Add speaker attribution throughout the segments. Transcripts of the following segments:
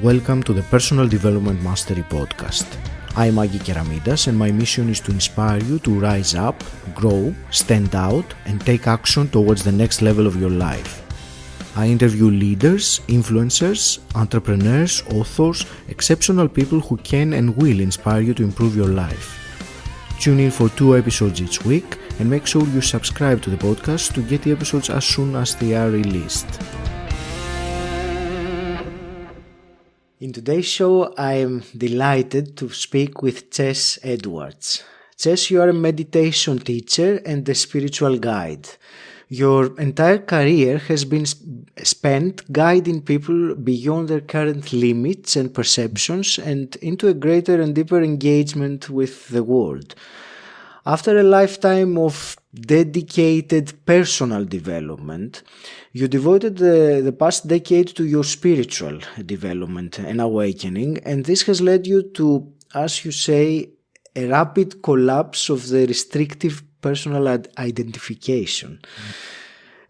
Speaker 1: Welcome to the Personal Development Mastery Podcast. I'm 𝗵𝗲𝗀𝗀 and my mission is to inspire you to rise up, grow, stand out, and take action towards the next level of your life. I interview leaders, influencers, entrepreneurs, authors, exceptional people who can and will inspire you to improve your life. Tune in for 2 episodes each week and make sure you subscribe to the podcast to get the episodes as soon as they are released. In today's show, I am delighted to speak with 𝗀𝗻𝗄𝗆. 𝗀, you are a meditation teacher and a spiritual guide. Your entire career has been spent guiding people beyond their current limits and perceptions and into a greater and deeper engagement with the world. After a lifetime of dedicated personal development, you devoted the past decade to your spiritual development and awakening, and this has led you to, as you say, a rapid collapse of the restrictive personal identification.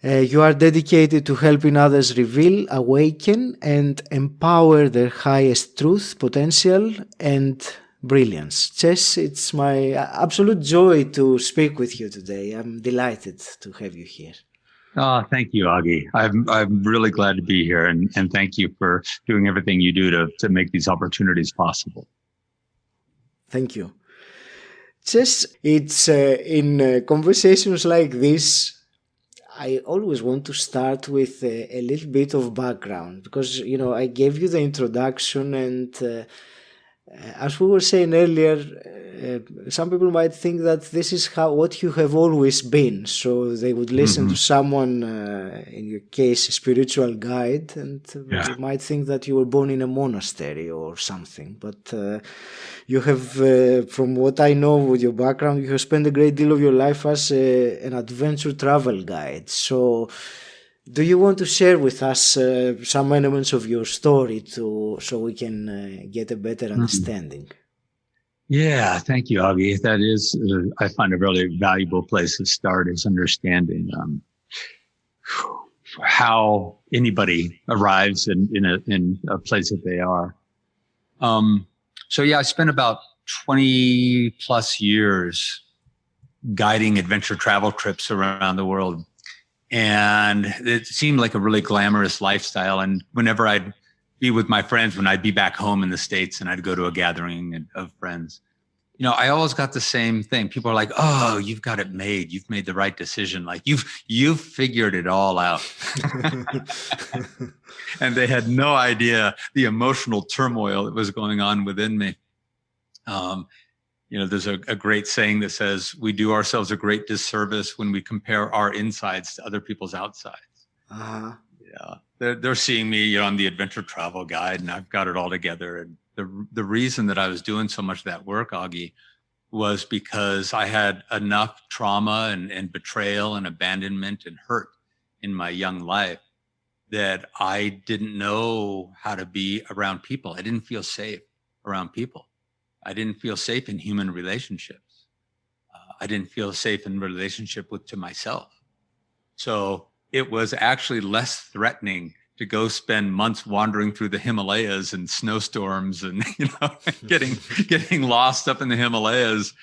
Speaker 1: You are dedicated to helping others reveal, awaken, and empower their highest truth, potential, and brilliance. 𝗀, it's my absolute joy to speak with you today. I'm delighted to have you here.
Speaker 2: Oh, thank you, Agi. I'm really glad to be here, and thank you for doing everything you do to make these opportunities possible.
Speaker 1: Thank you. 𝗀, it's in conversations like this, I always want to start with a little bit of background because, I gave you the introduction and as we were saying earlier, some people might think that this is what you have always been. So they would listen to someone, in your case, a spiritual guide, and they might think that you were born in a monastery or something. But you have, from what I know with your background, you have spent a great deal of your life as an adventure travel guide. So do you want to share with us some elements of your story so we can get a better understanding?
Speaker 2: Yeah, thank you, Agi. That is, I find a really valuable place to start is understanding how anybody arrives in a place that they are. I spent about 20 plus years guiding adventure travel trips around the world. And it seemed like a really glamorous lifestyle. And whenever I'd be with my friends, when I'd be back home in the States and I'd go to a gathering of friends, I always got the same thing. People are like, "Oh, you've got it made. You've made the right decision. Like you've figured it all out." And they had no idea the emotional turmoil that was going on within me. There's a great saying that says, we do ourselves a great disservice when we compare our insides to other people's outsides. Uh-huh. Yeah. They're seeing me, on the adventure travel guide, and I've got it all together. And the reason that I was doing so much of that work, Agi, was because I had enough trauma and betrayal and abandonment and hurt in my young life that I didn't know how to be around people. I didn't feel safe around people. I didn't feel safe in human relationships. I didn't feel safe in relationship to myself. So it was actually less threatening to go spend months wandering through the Himalayas and snowstorms and, getting lost up in the Himalayas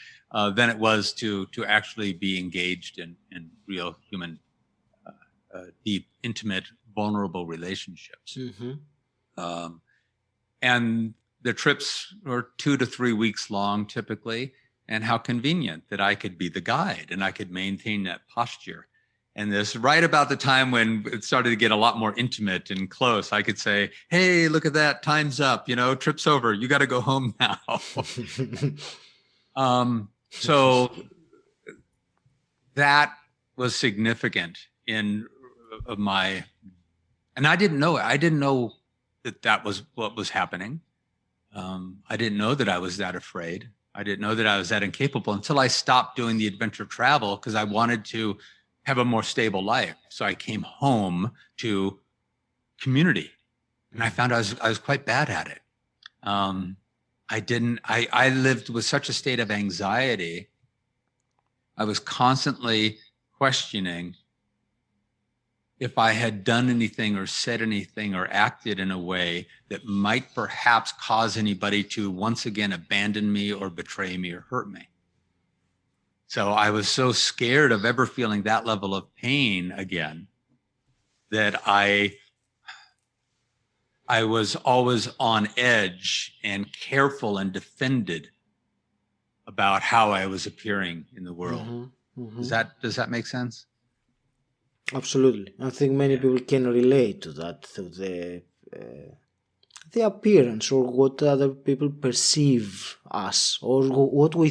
Speaker 2: than it was to actually be engaged in real human, deep, intimate, vulnerable relationships. Mm-hmm. And the trips were 2 to 3 weeks long, typically, and how convenient that I could be the guide and I could maintain that posture. And this right about the time when it started to get a lot more intimate and close, I could say, "Hey, look at that, time's up, trip's over, you got to go home now." So that was significant in my, and I didn't know it. I didn't know that was what was happening. I didn't know that I was that afraid. I didn't know that I was that incapable until I stopped doing the adventure travel because I wanted to have a more stable life. So I came home to community and I found I was quite bad at it. I lived with such a state of anxiety. I was constantly questioning if I had done anything or said anything or acted in a way that might perhaps cause anybody to once again abandon me or betray me or hurt me. So I was so scared of ever feeling that level of pain again that I was always on edge and careful and defended about how I was appearing in the world.
Speaker 1: Mm-hmm. Mm-hmm.
Speaker 2: Does that make sense?
Speaker 1: Absolutely. I think many people can relate to that, to the appearance or what other people perceive us, or what we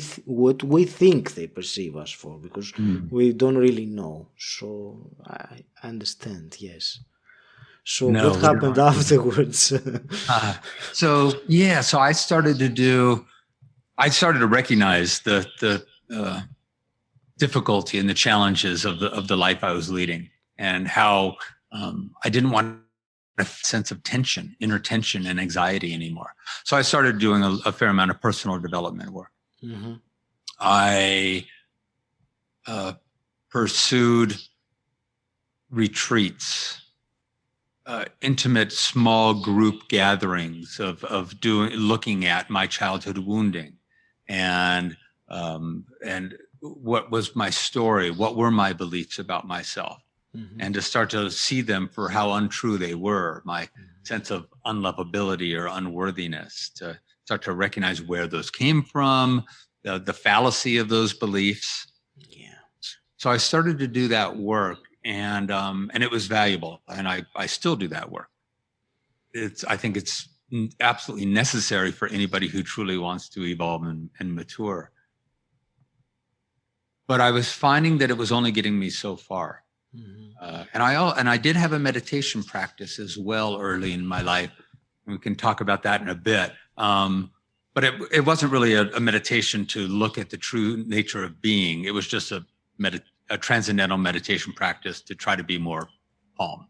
Speaker 1: think they perceive us for, because we don't really know. So I understand. Yes. So
Speaker 2: No,
Speaker 1: what happened afterwards?
Speaker 2: So I started to recognize the difficulty and the challenges of the life I was leading, and how I didn't want a sense of tension, inner tension and anxiety anymore. So I started doing a fair amount of personal development work. Mm-hmm. I pursued retreats, intimate small group gatherings of looking at my childhood wounding and what was my story, what were my beliefs about myself, and to start to see them for how untrue they were, my sense of unlovability or unworthiness, to start to recognize where those came from, the fallacy of those beliefs. Yeah. So I started to do that work, and it was valuable, and I still do that work. I think it's absolutely necessary for anybody who truly wants to evolve and mature. But I was finding that it was only getting me so far. And I did have a meditation practice as well early in my life. We can talk about that in a bit. But it wasn't really a meditation to look at the true nature of being. It was just a transcendental meditation practice to try to be more calm.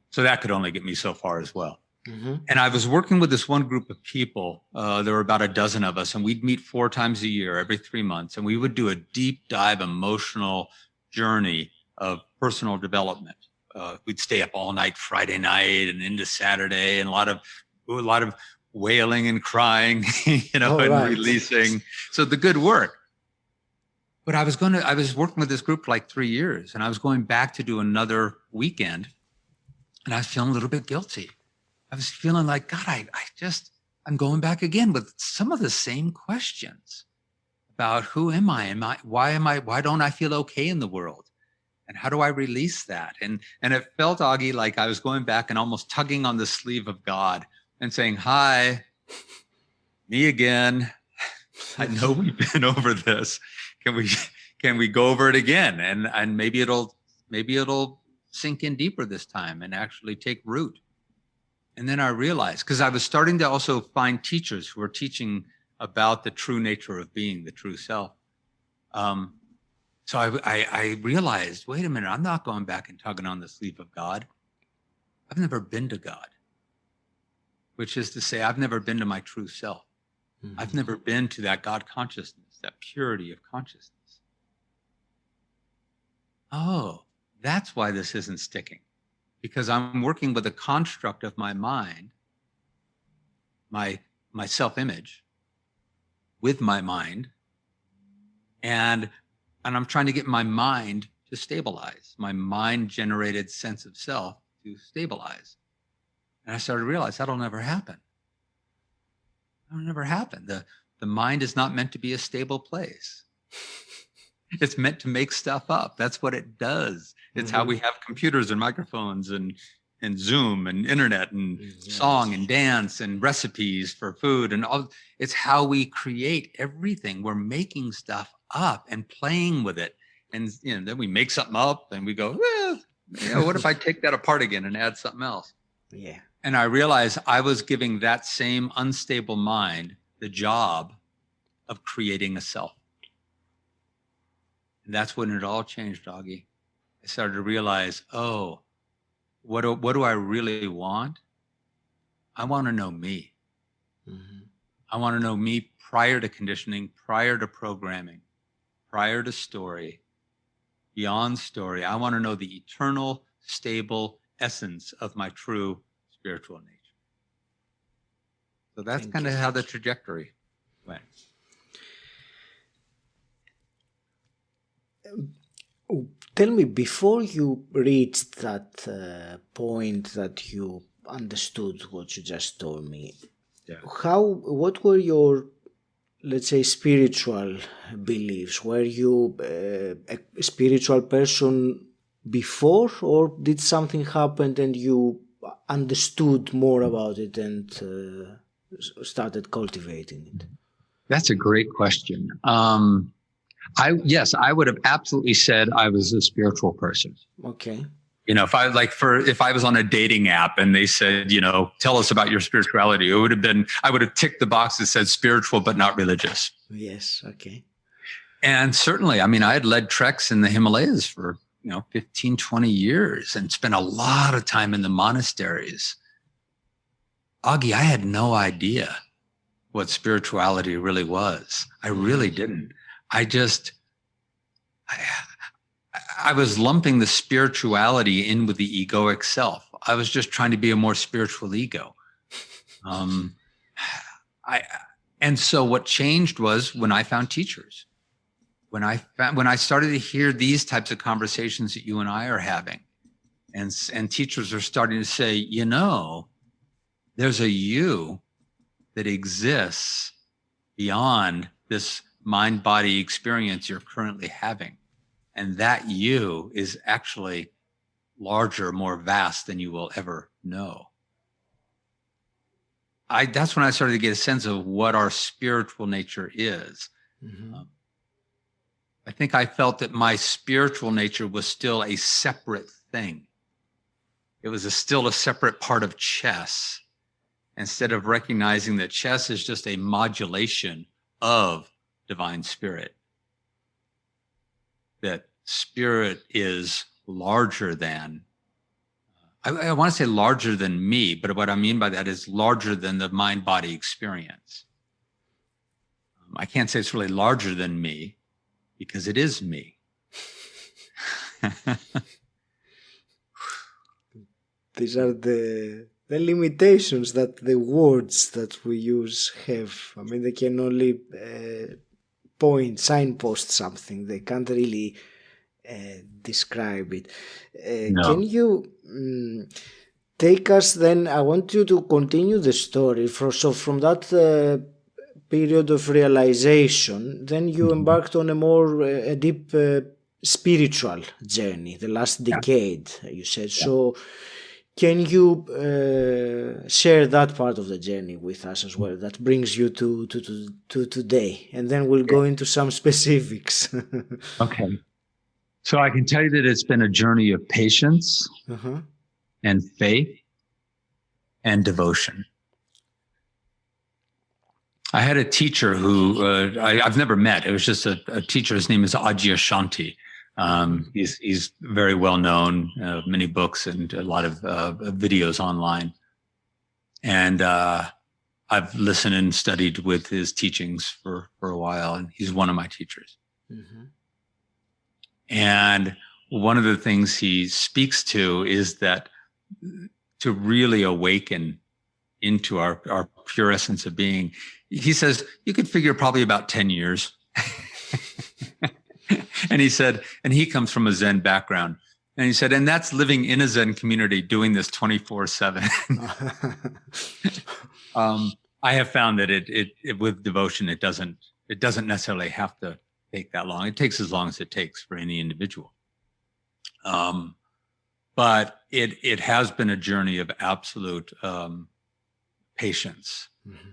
Speaker 2: So that could only get me so far as well. And I was working with this one group of people. There were about a dozen of us, and we'd meet 4 times a year, every 3 months. And we would do a deep dive emotional journey of personal development. We'd stay up all night Friday night and into Saturday, and a lot of wailing and crying, and releasing. So the good work. But I was working with this group for like 3 years, and I was going back to do another weekend, and I was feeling a little bit guilty. I was feeling like, God, I'm going back again with some of the same questions about who am I? Why don't I feel okay in the world? And how do I release that? And it felt, Augie, like I was going back and almost tugging on the sleeve of God and saying, hi, me again. I know we've been over this. Can we go over it again? And maybe it'll sink in deeper this time and actually take root. And then I realized, because I was starting to also find teachers who were teaching about the true nature of being, the true self. So I realized, wait a minute, I'm not going back and tugging on the sleeve of God. I've never been to God, which is to say, I've never been to my true self. I've never been to that God consciousness, that purity of consciousness. Oh, that's why this isn't sticking. Because I'm working with a construct of my mind, my self-image, with my mind, and I'm trying to get my mind to stabilize, my mind-generated sense of self to stabilize. And I started to realize that'll never happen. That'll never happen. The mind is not meant to be a stable place. It's meant to make stuff up. That's what it does. It's how we have computers and microphones and Zoom and internet and song and dance and recipes for food and all. It's how we create everything. We're making stuff up and playing with it. And then we make something up and we go, what if I take that apart again and add something else? Yeah. And I realized I was giving that same unstable mind the job of creating a self. And that's when it all changed, Augie. I started to realize, what do I really want? I want to know me. I want to know me prior to conditioning, prior to programming, prior to story. beyond story. I want to know the eternal, stable essence of my true spiritual nature. So that's kind of how the trajectory went.
Speaker 1: Tell me, before you reached that point that you understood what you just told me, what were your, let's say, spiritual beliefs? Were you a spiritual person before, or did something happen and you understood more about it and started cultivating it?
Speaker 2: That's a great question. Yes, I would have absolutely said I was a spiritual person.
Speaker 1: Okay.
Speaker 2: You know, if I was on a dating app and they said, you know, tell us about your spirituality, I would have ticked the box that said spiritual but not religious.
Speaker 1: Yes. Okay.
Speaker 2: And certainly, I mean, I had led treks in the Himalayas for, 15, 20 years and spent a lot of time in the monasteries. Augie, I had no idea what spirituality really was. I really didn't. I was lumping the spirituality in with the egoic self. I was just trying to be a more spiritual ego. And so what changed was when I found teachers. When I started to hear these types of conversations that you and I are having, and teachers are starting to say, there's a you that exists beyond this mind-body experience you're currently having. And that you is actually larger, more vast than you will ever know. That's when I started to get a sense of what our spiritual nature is. Mm-hmm. I think I felt that my spiritual nature was still a separate thing. It was still a separate part of chess, instead of recognizing that chess is just a modulation of divine spirit. That spirit is larger than, I want to say larger than me, but what I mean by that is larger than the mind-body experience. I can't say it's really larger than me, because it is me.
Speaker 1: These are the limitations that the words that we use have. I mean, they can only signpost something. They can't really describe it. No. Can you take us then? I want you to continue the story. From that period of realization, then you embarked on a deep spiritual journey, the last decade, you said. Yeah. So can you share that part of the journey with us as well, that brings you to today? And then we'll go into some specifics.
Speaker 2: Okay. So I can tell you that it's been a journey of patience and faith and devotion. I had a teacher who I've never met. It was just a teacher. His name is Ajia Shanti. He's very well known, many books and a lot of videos online. And I've listened and studied with his teachings for a while, and he's one of my teachers. Mm-hmm. And one of the things he speaks to is that to really awaken into our pure essence of being, he says, you could figure probably about 10 years. And he said, and he comes from a Zen background. And he said, and that's living in a Zen community doing this 24/7. I have found that it with devotion, it doesn't necessarily have to take that long. It takes as long as it takes for any individual. But it has been a journey of absolute patience. Mm-hmm.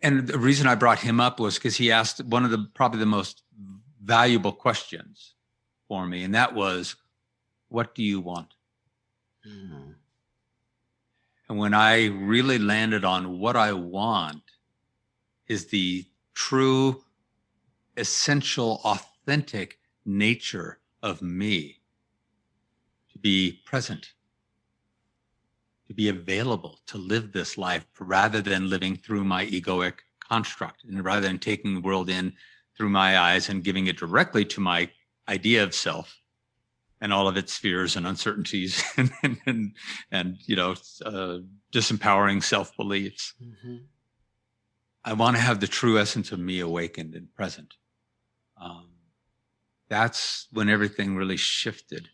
Speaker 2: And the reason I brought him up was because he asked one of probably the most valuable questions for me, and that was, what do you want? Mm-hmm. And when I really landed on what I want is the true, essential, authentic nature of me, to be present, to be available, to live this life rather than living through my egoic construct, and rather than taking the world in through my eyes and giving it directly to my idea of self and all of its fears and uncertainties and disempowering self-beliefs.
Speaker 1: Mm-hmm.
Speaker 2: I want to have the true essence of me awakened and present. That's when everything really shifted.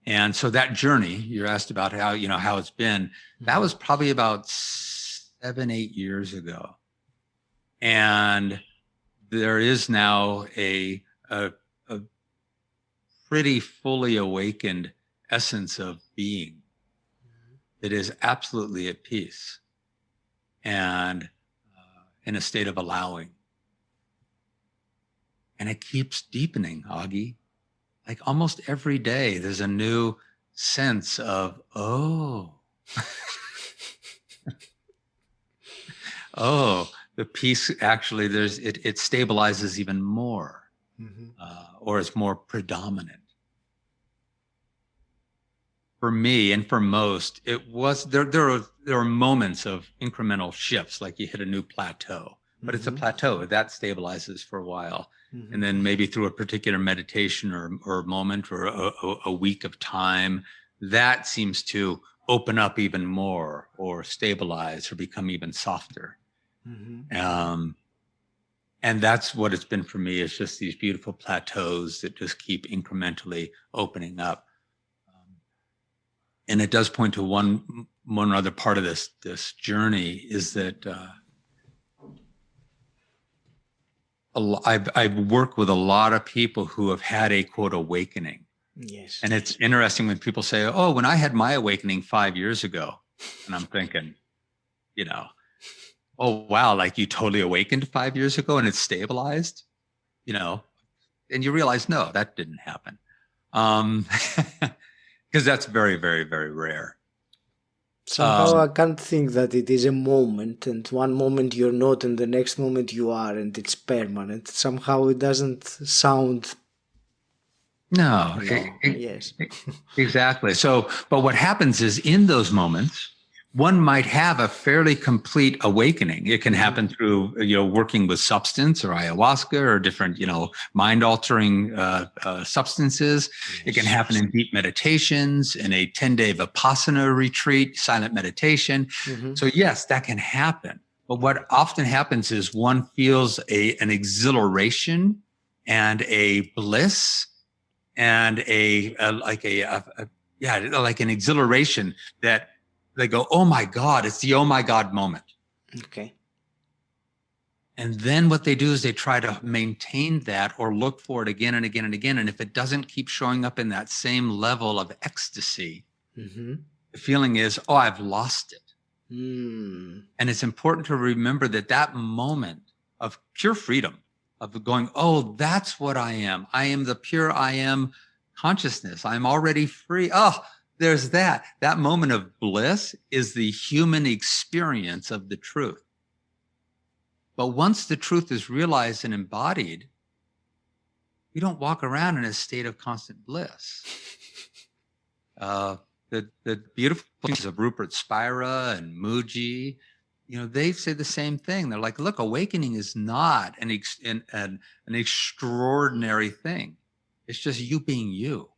Speaker 2: And so that journey, you're asked about how it's been, that was probably about 7-8 years ago. And there is now a pretty fully awakened essence of being that is absolutely at peace and in a state of allowing. And it keeps deepening, Augie. Like almost every day, there's a new sense of, oh, oh, the peace actually, it stabilizes even more, or it's more predominant. For me and for most, it was there are moments of incremental shifts, like you hit a new plateau, but it's a plateau that stabilizes for a while. And then maybe through a particular meditation or moment or a week of time, that seems to open up even more or stabilize or become even softer. And that's what it's been for me. It's just these beautiful plateaus that just keep incrementally opening up. And it does point to one other part of this journey is that I've worked with a lot of people who have had a quote awakening.
Speaker 1: Yes.
Speaker 2: And it's interesting when people say, oh, when I had my awakening 5 years ago, and I'm thinking, oh, wow, like you totally awakened 5 years ago and it's stabilized, and you realize, no, that didn't happen. Because that's very, very, very rare.
Speaker 1: Somehow I can't think that it is a moment, and one moment you're not, and the next moment you are, and it's permanent. Somehow it doesn't sound.
Speaker 2: No.
Speaker 1: Yes.
Speaker 2: Exactly. So, but what happens is in those moments, one might have a fairly complete awakening. It can happen through, working with substance or ayahuasca or different, mind-altering substances. Yes. It can happen in deep meditations, in a 10-day Vipassana retreat, silent meditation. So yes, that can happen. But what often happens is one feels an exhilaration and a bliss and like an exhilaration that they go, oh my God, it's the oh my God moment.
Speaker 1: Okay.
Speaker 2: And then what they do is they try to maintain that or look for it again and again and again. And if it doesn't keep showing up in that same level of ecstasy, the feeling is, oh, I've lost it. And it's important to remember that moment of pure freedom, of going, oh, that's what I am. I am the pure I am consciousness. I'm already free. Oh, there's that moment of bliss is the human experience of the truth. But once the truth is realized and embodied, you don't walk around in a state of constant bliss. The beautiful things of Rupert Spira and Mooji, they say the same thing. They're like, look, awakening is not an extraordinary thing. It's just you being you.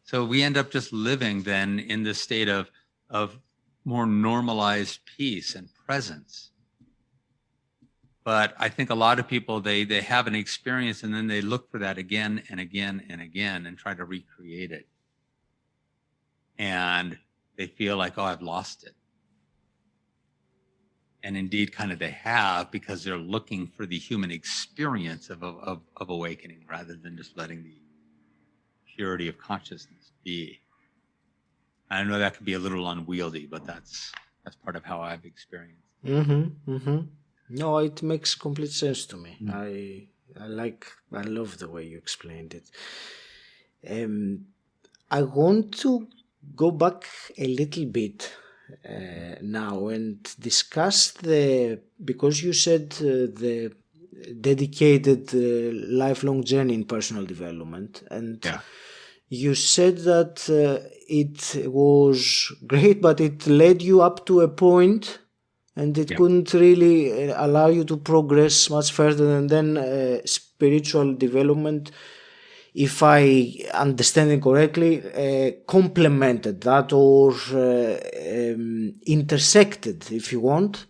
Speaker 2: So we end up just living then in this state of more normalized peace and presence. But I think a lot of people, they have an experience and then they look for that again and again and again and try to recreate it. And they feel like, oh, I've lost it. And indeed, kind of they have, because they're looking for the human experience of awakening rather than just letting the purity of consciousness be. I know that can be a little unwieldy, but that's part of how I've experienced.
Speaker 1: No, it makes complete sense to me. I love the way you explained it. I want to go back a little bit now and discuss because you said the dedicated lifelong journey in personal development, and you said that it was great, but it led you up to a point, and it couldn't really allow you to progress much further. And then spiritual development, if I understand it correctly, complemented that, or intersected, if you want.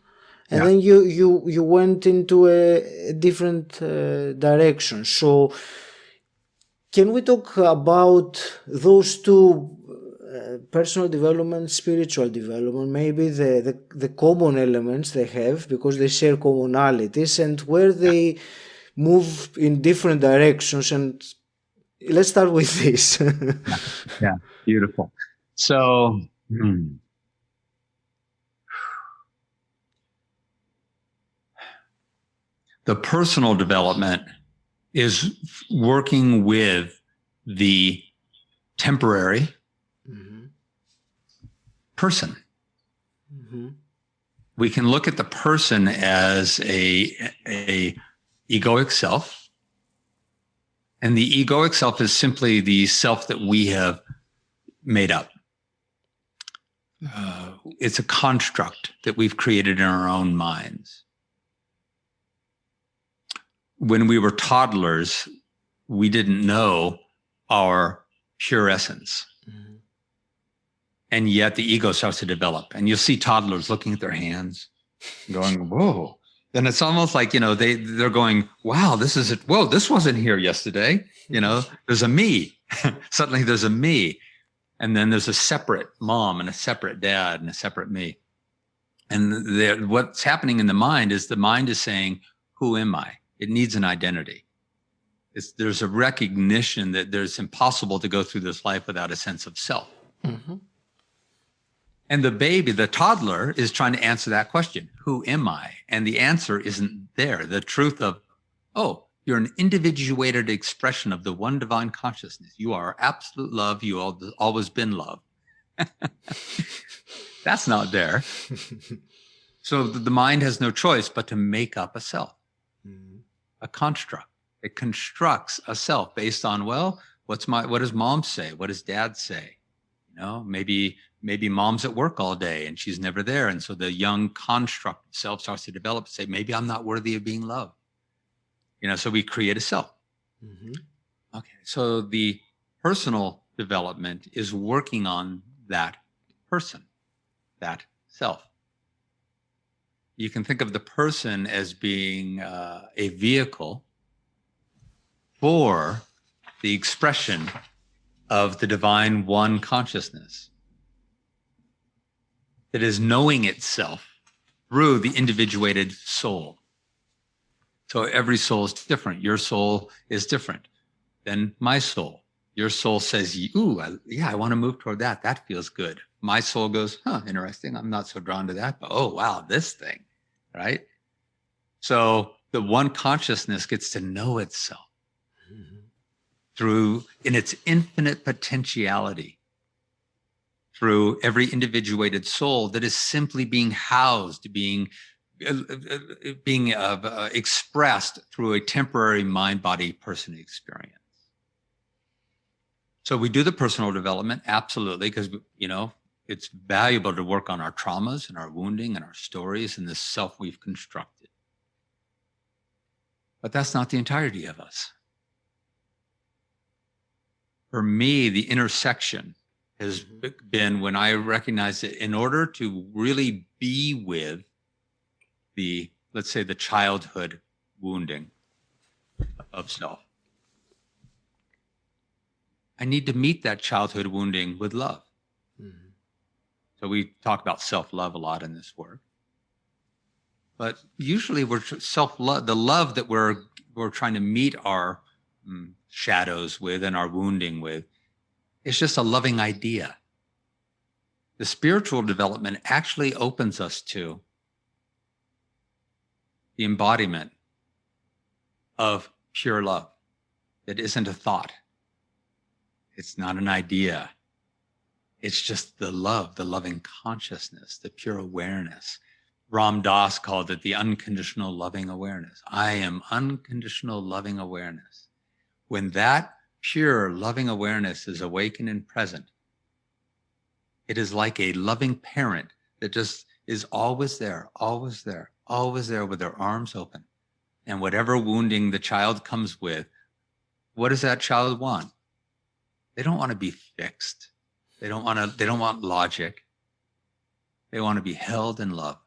Speaker 1: And then you went into a different direction. So can we talk about those two, personal development, spiritual development, maybe the common elements they have, because they share commonalities, and where they move in different directions? And let's start with this.
Speaker 2: Yeah, beautiful. So, the personal development is working with the temporary person. We can look at the person as a egoic self, and the egoic self is simply the self that we have made up. It's a construct that we've created in our own minds. When we were toddlers, we didn't know our pure essence. And yet the ego starts to develop. And you'll see toddlers looking at their hands, going, whoa. Then it's almost like, they're going, wow, this is it. Whoa, this wasn't here yesterday. There's a me. Suddenly there's a me. And then there's a separate mom and a separate dad and a separate me. And what's happening in the mind is saying, who am I? It needs an identity. There's a recognition that it's impossible to go through this life without a sense of self. And the baby, the toddler, is trying to answer that question. Who am I? And the answer isn't there. The truth of, oh, you're an individuated expression of the one divine consciousness. You are absolute love. You always been love. That's not there. So the mind has no choice but to make up a self, a construct. It constructs a self based on, well, what does mom say? What does dad say? Maybe mom's at work all day and she's never there. And so the young construct of self starts to develop and say, maybe I'm not worthy of being loved. So we create a self. Okay. So the personal development is working on that person, that self. You can think of the person as being a vehicle for the expression of the divine one consciousness that is knowing itself through the individuated soul. So every soul is different. Your soul is different than my soul. Your soul says, ooh, I want to move toward that. That feels good. My soul goes, interesting. I'm not so drawn to that, but oh, wow, this thing, right? So the one consciousness gets to know itself in its infinite potentiality, through every individuated soul that is simply being housed, being expressed through a temporary mind-body person experience. So we do the personal development, absolutely, because it's valuable to work on our traumas and our wounding and our stories and the self we've constructed. But that's not the entirety of us. For me, the intersection has been when I recognize that in order to really be with let's say the childhood wounding of self, I need to meet that childhood wounding with love. So we talk about self-love a lot in this work. But usually we're self-love, the love that we're trying to meet our shadows with and our wounding with, it's just a loving idea. The spiritual development actually opens us to the embodiment of pure love that isn't a thought. It's not an idea. It's just the love, the loving consciousness, the pure awareness. Ram Dass called it the unconditional loving awareness. I am unconditional loving awareness. When that pure loving awareness is awakened and present, it is like a loving parent that just is always there, always there, always there with their arms open. And whatever wounding the child comes with, what does that child want? They don't want to be fixed. They don't want logic. They want to be held in love.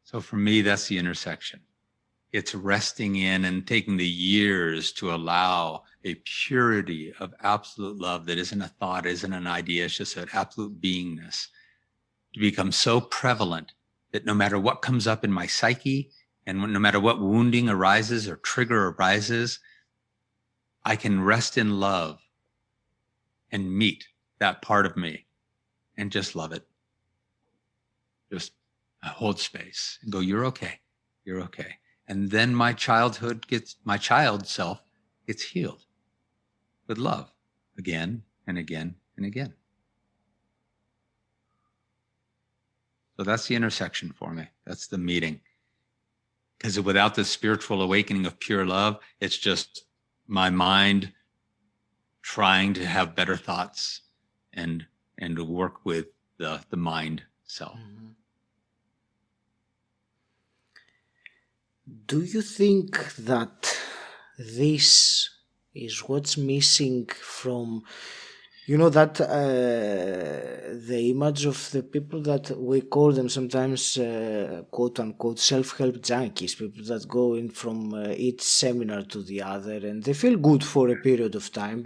Speaker 2: So for me, that's the intersection. It's resting in and taking the years to allow a purity of absolute love that isn't a thought, isn't an idea, it's just an absolute beingness to become so prevalent that no matter what comes up in my psyche and no matter what wounding arises or trigger arises, I can rest in love and meet that part of me and just love it. Just hold space and go, you're okay. You're okay. And then my child self gets healed with love again and again and again. So that's the intersection for me. That's the meeting. Because without the spiritual awakening of pure love, it's just my mind trying to have better thoughts and to work with the mind self.
Speaker 1: Mm-hmm. Do you think that this is what's missing from, that the image of the people that we call them sometimes quote unquote self-help junkies, people that go in from each seminar to the other and they feel good for a period of time,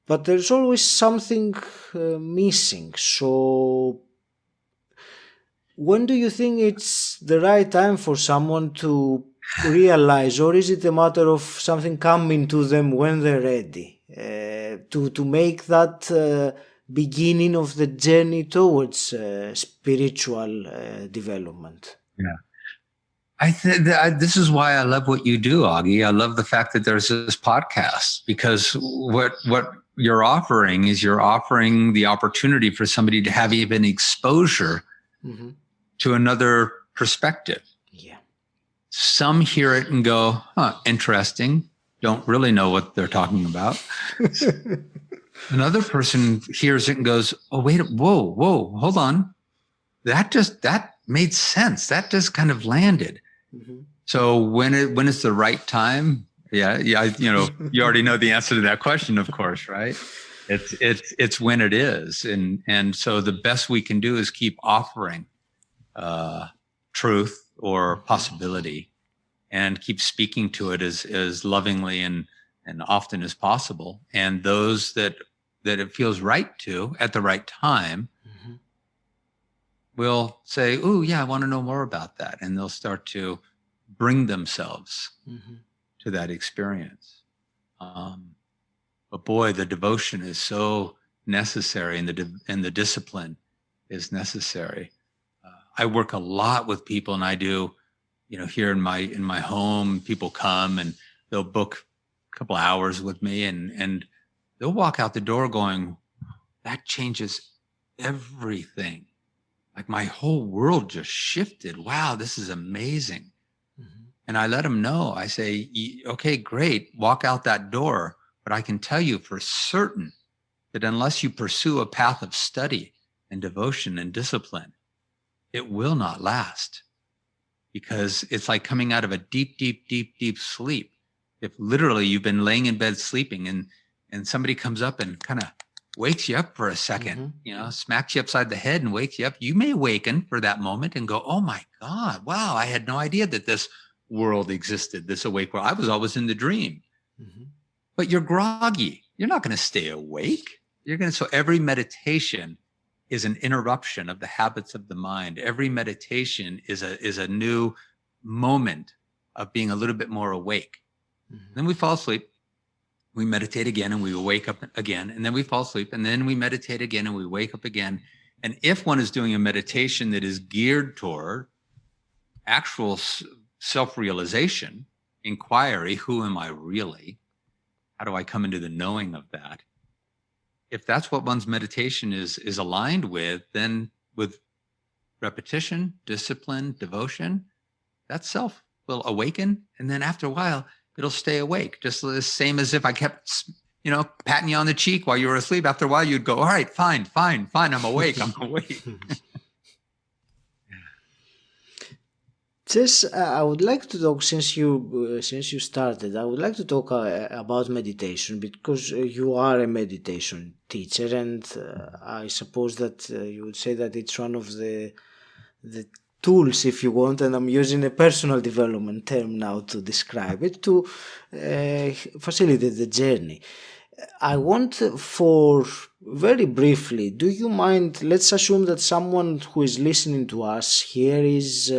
Speaker 1: but there's always something missing. So when do you think it's the right time for someone to realize, or is it a matter of something coming to them when they're ready to make that beginning of the journey towards spiritual development?
Speaker 2: Yeah. I think this is why I love what you do, Augie. I love the fact that there's this podcast, because what you're offering is you're offering the opportunity for somebody to have even exposure mm-hmm. to another perspective.
Speaker 1: Yeah.
Speaker 2: Some hear it and go, interesting. Don't really know what they're talking about. Another person hears it and goes, oh, wait, whoa, hold on. That made sense. That just kind of landed. Mm-hmm. So when it's the right time, yeah, you already know the answer to that question, of course, right? It's when it is. And so the best we can do is keep offering truth or possibility and keep speaking to it as lovingly and often as possible. And those that it feels right to at the right time mm-hmm. will say, oh yeah, I want to know more about that. And they'll start to bring themselves mm-hmm. to that experience. But boy, the devotion is so necessary, and the discipline is necessary. I work a lot with people, and I do, here in my home, people come and they'll book a couple hours with me, and they'll walk out the door going, that changes everything. Like my whole world just shifted. Wow, this is amazing. Mm-hmm. And I let them know. I say, okay, great, walk out that door. But I can tell you for certain that unless you pursue a path of study and devotion and discipline, it will not last, because it's like coming out of a deep, deep, deep, deep sleep. If literally you've been laying in bed sleeping and somebody comes up and kind of wakes you up for a second, mm-hmm. Smacks you upside the head and wakes you up, you may awaken for that moment and go, oh my God, wow, I had no idea that this world existed, this awake world. I was always in the dream. Mm-hmm. But you're groggy. You're not going to stay awake. So every meditation is an interruption of the habits of the mind. Every meditation is a new moment of being a little bit more awake. Mm-hmm. Then we fall asleep. We meditate again and we wake up again. And then we fall asleep. And then we meditate again and we wake up again. And if one is doing a meditation that is geared toward actual self-realization, inquiry, who am I really? How do I come into the knowing of that? If that's what one's meditation is aligned with, then with repetition, discipline, devotion, that self will awaken. And then after a while, it'll stay awake. Just the same as if I kept patting you on the cheek while you were asleep. After a while, you'd go, all right, fine, I'm awake, I'm awake.
Speaker 1: Ches, I would like to talk, since you started, I would like to talk about meditation, because you are a meditation teacher, and I suppose that you would say that it's one of the tools, if you want, and I'm using a personal development term now to describe it, to facilitate the journey. I want, for very briefly, do you mind, let's assume that someone who is listening to us here is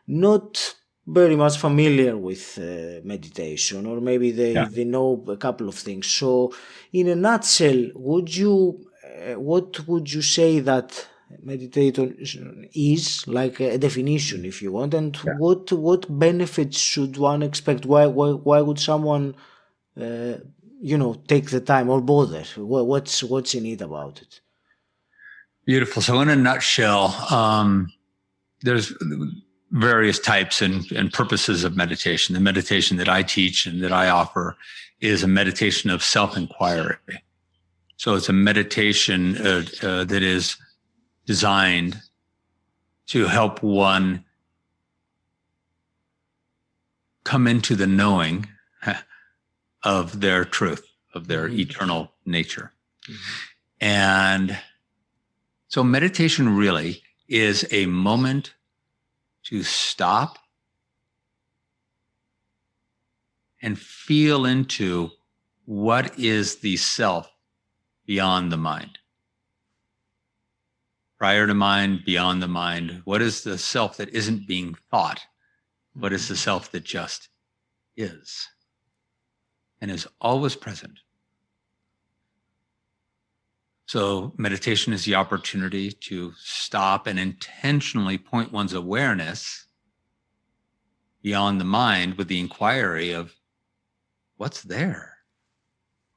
Speaker 1: not very much familiar with meditation, or maybe they know a couple of things. So in a nutshell, what would you say that meditation is, like a definition, if you want, and what benefits should one expect? Why would someone take the time or bother? What's in it about it?
Speaker 2: Beautiful. So in a nutshell, there's various types and purposes of meditation. The meditation that I teach and that I offer is a meditation of self-inquiry. So it's a meditation that is designed to help one come into the knowing of their truth, of their eternal nature. And so meditation really is a moment to stop and feel into what is the self beyond the mind. Prior to mind, beyond the mind. What is the self that isn't being thought? What is the self that just is and is always present? So meditation is the opportunity to stop and intentionally point one's awareness beyond the mind with the inquiry of what's there?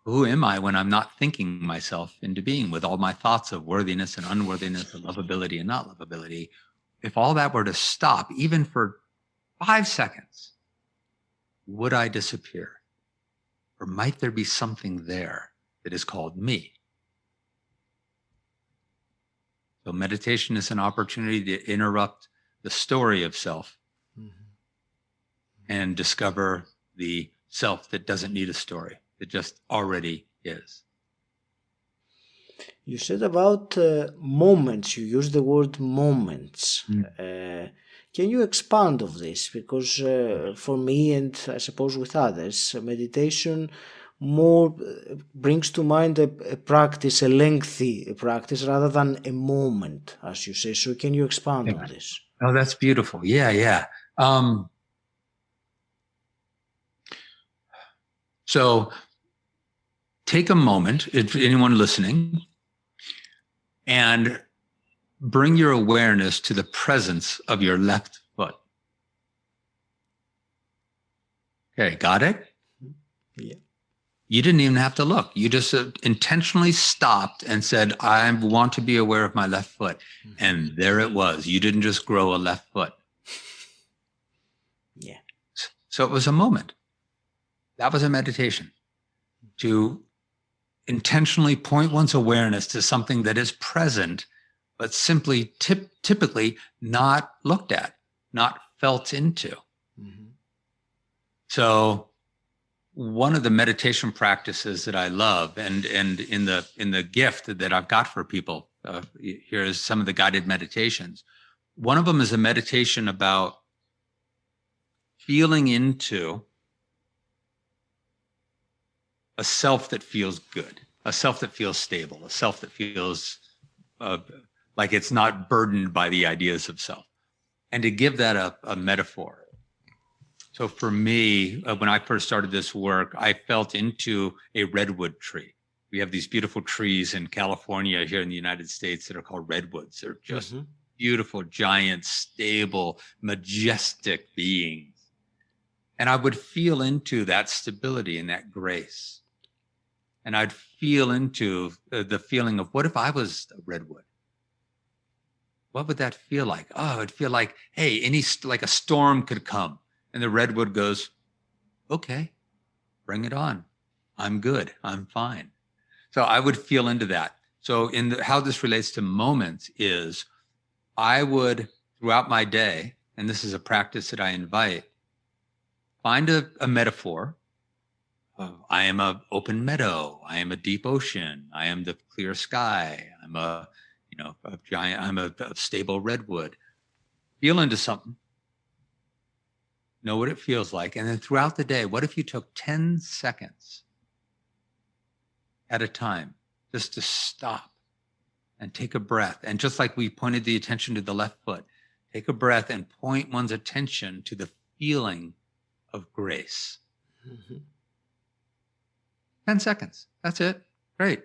Speaker 2: Who am I when I'm not thinking myself into being, with all my thoughts of worthiness and unworthiness, of lovability and not lovability? If all that were to stop, even for 5 seconds, would I disappear? Or might there be something there that is called me? So meditation is an opportunity to interrupt the story of self and discover the self that doesn't need a story, that just already is.
Speaker 1: You said about moments. You used the word moments. Can you expand of this? Because for me, and I suppose with others, meditation more brings to mind a practice, a lengthy practice, rather than a moment, as you say. So can you expand on this?
Speaker 2: Oh, that's beautiful. Yeah. So take a moment, if anyone listening, and bring your awareness to the presence of your left foot. Okay, got it?
Speaker 1: Yeah.
Speaker 2: You didn't even have to look. You just intentionally stopped and said, I want to be aware of my left foot. And there it was. You didn't just grow a left foot.
Speaker 1: Yeah.
Speaker 2: So it was a moment. That was a meditation, to intentionally point one's awareness to something that is present, but simply typically not looked at, not felt into. So one of the meditation practices that I love, and in the gift that I've got for people, here is some of the guided meditations. One of them is a meditation about feeling into a self that feels good, a self that feels stable, a self that feels like it's not burdened by the ideas of self. And to give that a metaphor. So for me, when I first started this work, I felt into a redwood tree. We have these beautiful trees in California here in the United States that are called redwoods. They're just beautiful, giant, stable, majestic beings. And I would feel into that stability and that grace. And I'd feel into the feeling of, what if I was a redwood? What would that feel like? Oh, it'd feel like, hey, like a storm could come. And the redwood goes, okay, bring it on. I'm good. I'm fine. So I would feel into that. So how this relates to moments is I would, throughout my day, and this is a practice that I invite, find a metaphor. I am an open meadow. I am a deep ocean. I am the clear sky. I'm a giant, I'm a stable redwood. Feel into something. Know what it feels like. And then throughout the day, what if you took 10 seconds at a time just to stop and take a breath? And just like we pointed the attention to the left foot, take a breath and point one's attention to the feeling of grace. 10 seconds. That's it. Great.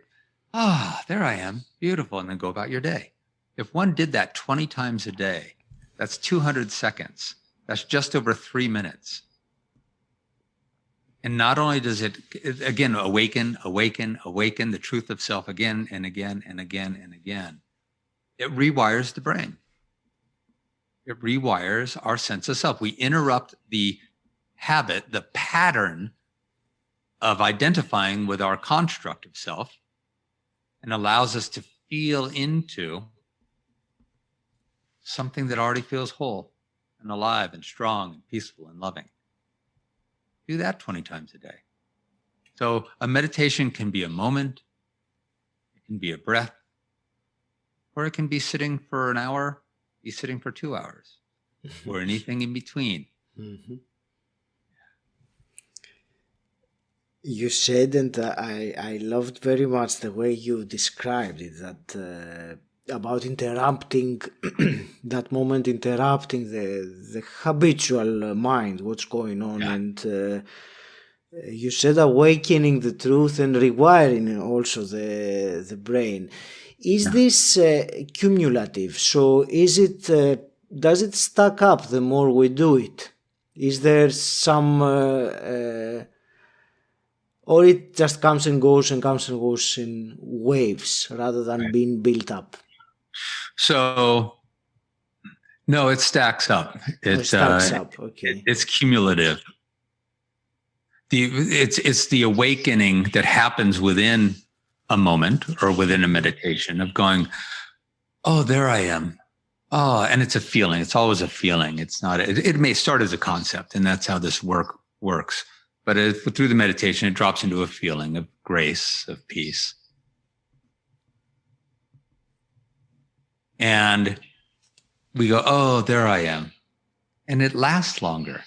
Speaker 2: There I am. Beautiful. And then go about your day. If one did that 20 times a day, that's 200 seconds. That's just over 3 minutes. And not only does it, again, awaken the truth of self again and again and again and again, it rewires the brain. It rewires our sense of self. We interrupt the habit, the pattern of identifying with our construct of self, and allows us to feel into something that already feels whole and alive and strong and peaceful and loving. Do that 20 times a day. So a meditation can be a moment, it can be a breath, or it can be sitting for an hour, be sitting for 2 hours, or anything in between.
Speaker 1: You said, and I loved very much the way you described it, that about interrupting that moment, interrupting the habitual mind, what's going on, and you said awakening the truth and rewiring also the brain. Is this cumulative? So is it? Does it stack up the more we do it? Is there some or it just comes and goes in waves rather than being built up?
Speaker 2: So, no, it stacks up. It
Speaker 1: stacks up. Okay.
Speaker 2: It's cumulative. It's the awakening that happens within a moment or within a meditation of going, oh, there I am. Oh, and it's a feeling. It's always a feeling. It's not. It may start as a concept, and that's how this works. But through the meditation, it drops into a feeling of grace, of peace. And we go, oh, there I am. And it lasts longer.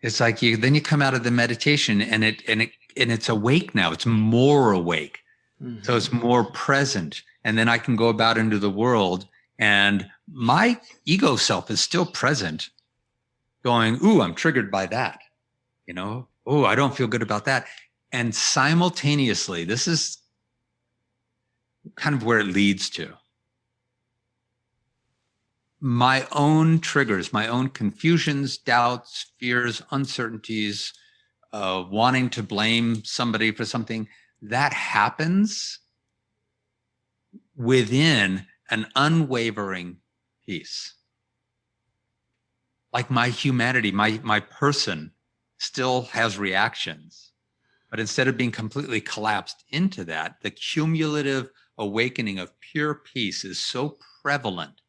Speaker 2: It's like then you come out of the meditation and it's awake now. It's more awake. So it's more present. And then I can go about into the world and my ego self is still present going, ooh, I'm triggered by that. Oh, I don't feel good about that. And simultaneously, this is kind of where it leads to. My own triggers, my own confusions, doubts, fears, uncertainties, wanting to blame somebody for something, that happens within an unwavering peace. Like my humanity, my person still has reactions, but instead of being completely collapsed into that, the cumulative awakening of pure peace is so prevalent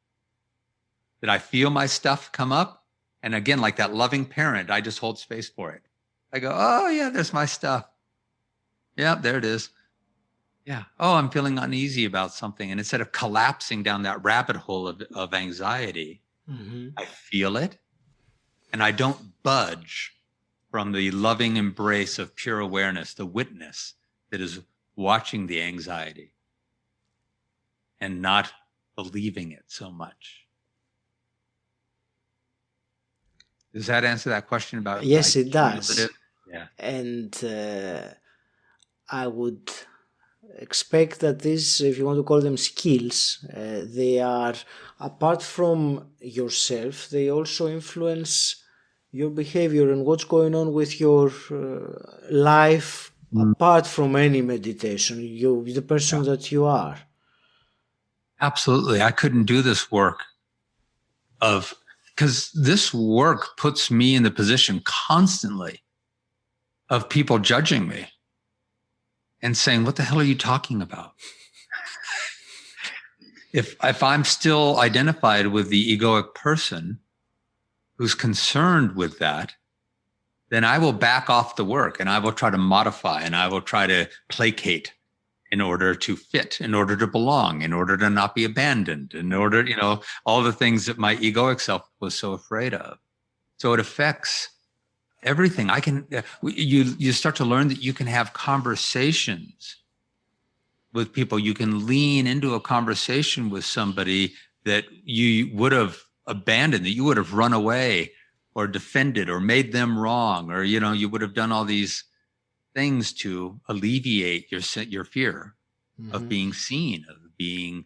Speaker 2: that I feel my stuff come up. And again, like that loving parent, I just hold space for it. I go, oh yeah, there's my stuff. Yeah, there it is. Yeah. Oh, I'm feeling uneasy about something. And instead of collapsing down that rabbit hole of anxiety, I feel it and I don't budge from the loving embrace of pure awareness, the witness that is watching the anxiety and not believing it so much. Does that answer that question about?
Speaker 1: Yes, it does.
Speaker 2: Yeah.
Speaker 1: And I would expect that these, if you want to call them skills, they are, apart from yourself, they also influence your behavior and what's going on with your life apart from any meditation, the person that you are.
Speaker 2: Absolutely. I couldn't do this work because this work puts me in the position constantly of people judging me. and saying, what the hell are you talking about? If I'm still identified with the egoic person who's concerned with that, then I will back off the work and I will try to modify and I will try to placate in order to fit, in order to belong, in order to not be abandoned, in order, all the things that my egoic self was so afraid of. So it affects everything. You start to learn that you can have conversations with people. You can lean into a conversation with somebody that you would have abandoned, that you would have run away or defended or made them wrong, or, you would have done all these things to alleviate your fear of being seen, of being,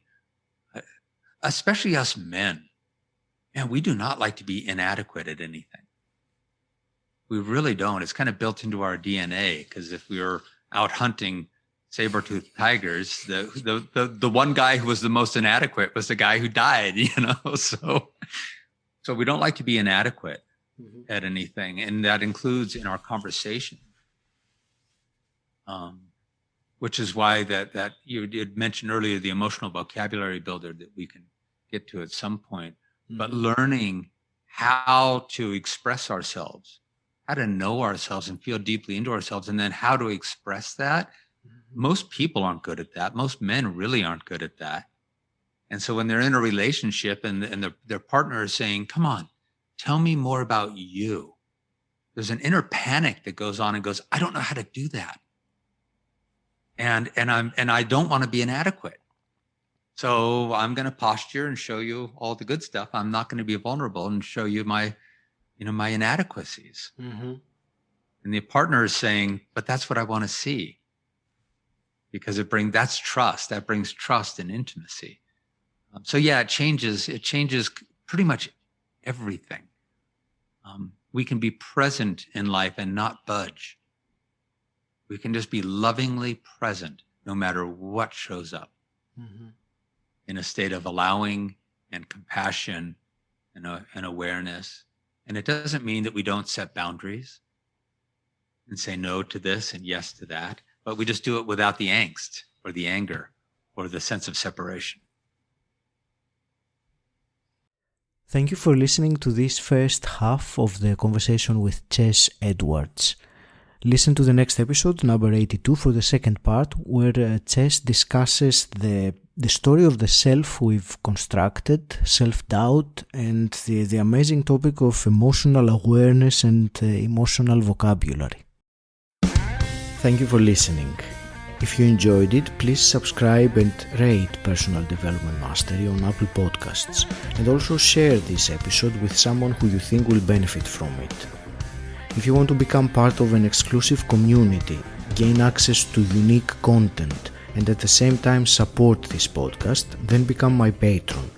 Speaker 2: especially us men. Man, we do not like to be inadequate at anything. We really don't. It's kind of built into our DNA, because if we were out hunting saber-toothed tigers, the one guy who was the most inadequate was the guy who died, So we don't like to be inadequate at anything, and that includes in our conversation. Which is why that you did mention earlier, the emotional vocabulary builder that we can get to at some point, but learning how to express ourselves, how to know ourselves and feel deeply into ourselves, and then how to express that. Most people aren't good at that. Most men really aren't good at that. And so when they're in a relationship and their partner is saying, come on, tell me more about you, there's an inner panic that goes on and goes, I don't know how to do that. And I don't want to be inadequate. So I'm going to posture and show you all the good stuff. I'm not going to be vulnerable and show you my inadequacies. And the partner is saying, but that's what I want to see. Because that's trust. That brings trust and intimacy. So yeah, it changes pretty much everything. We can be present in life and not budge. We can just be lovingly present no matter what shows up, in a state of allowing and compassion and awareness. And it doesn't mean that we don't set boundaries and say no to this and yes to that, but we just do it without the angst or the anger or the sense of separation.
Speaker 1: Thank you for listening to this first half of the conversation with 𝗱𝗵𝗲𝗀𝗀. Listen to the next episode, number 82, for the second part, where 𝗱 discusses the story of the self we've constructed, self-doubt, and the amazing topic of emotional awareness and emotional vocabulary. Thank you for listening. If you enjoyed it, please subscribe and rate Personal Development Mastery on Apple Podcasts, and also share this episode with someone who you think will benefit from it. If you want to become part of an exclusive community, gain access to unique content, and at the same time support this podcast, then become my patron.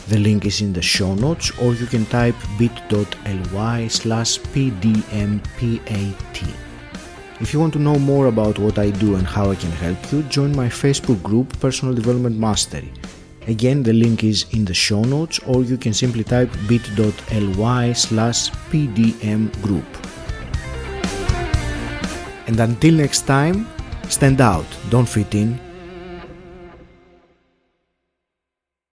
Speaker 1: The link is in the show notes, or you can type bit.ly/pdmpat. If you want to know more about what I do and how I can help you, join my Facebook group Personal Development Mastery. Again, the link is in the show notes, or you can simply type bit.ly/pdmgroup. And until next time, stand out, don't fit in.